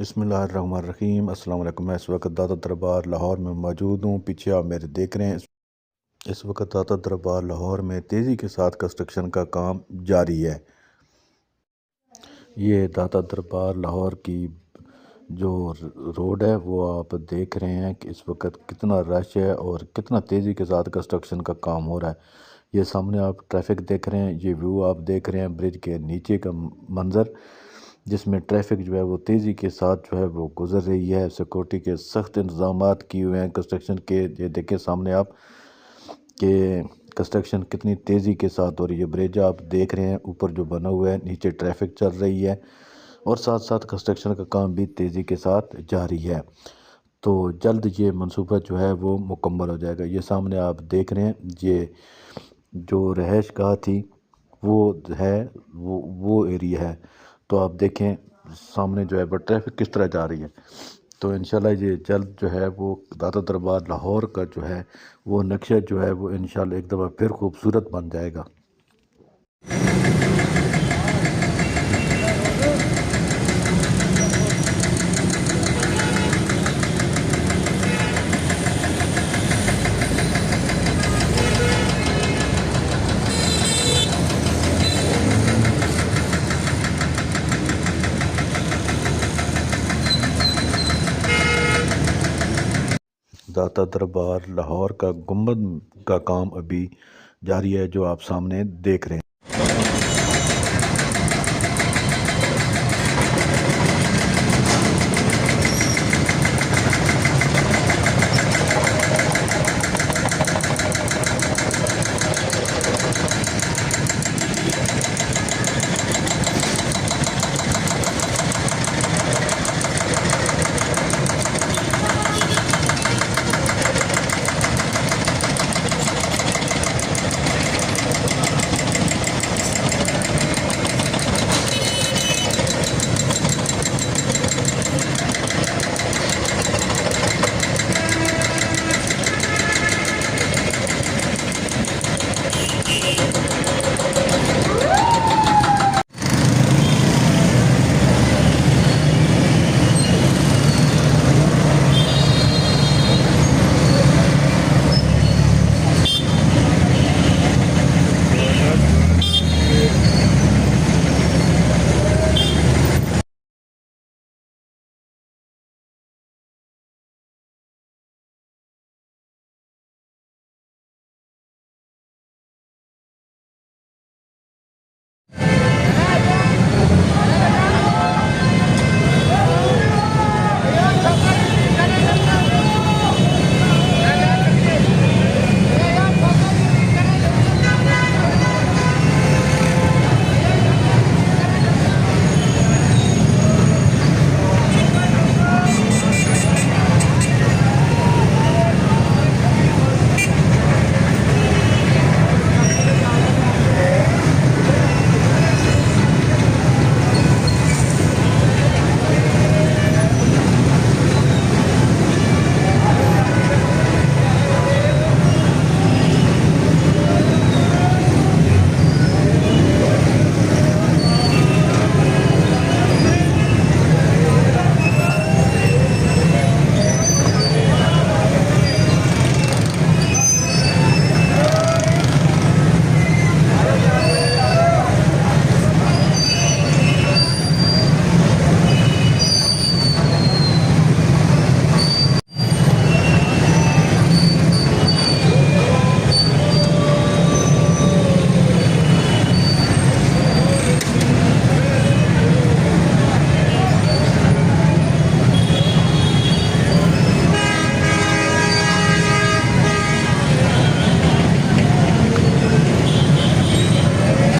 बिस्मिल्लाहिर्रहमानिर्रहीम। अस्सलाम वालेकुम। मैं इस वक्त दाता दरबार लाहौर में मौजूद हूँ। पीछे आप मेरे देख रहे हैं, इस वक्त दाता दरबार लाहौर में तेज़ी के साथ कंस्ट्रक्शन का काम जारी है। ये दाता दरबार लाहौर की जो रोड है वो आप देख रहे हैं कि इस वक्त कितना रश है और कितना तेज़ी के साथ कंस्ट्रक्शन का काम हो रहा है। ये सामने आप ट्रैफिक देख रहे हैं, ये व्यू आप देख रहे हैं ब्रिज के नीचे का मंज़र, जिसमें ट्रैफिक जो है वो तेज़ी के साथ जो है वो गुजर रही है। सिक्योरिटी के सख्त इंतजाम किए हुए हैं कंस्ट्रक्शन के। ये देखें सामने आप कि कंस्ट्रक्शन कितनी तेज़ी के साथ हो रही है। ब्रिज आप देख रहे हैं ऊपर जो बना हुआ है, नीचे ट्रैफिक चल रही है और साथ साथ कंस्ट्रक्शन का काम भी तेज़ी के साथ जारी है। तो जल्द ये मंसूबा जो है वो मुकम्मल हो जाएगा। ये सामने आप देख रहे हैं, ये जो रहायश गाह थी वो है, वो एरिया है। तो आप देखें सामने जो है वो ट्रैफिक किस तरह जा रही है। तो इंशाल्लाह ये जल्द जो है वो दाता दरबार लाहौर का जो है वो नक्शा जो है वो इंशाल्लाह एक दफ़ा फिर खूबसूरत बन जाएगा। दाता दरबार लाहौर का गुंबद का काम अभी जारी है, जो आप सामने देख रहे हैं।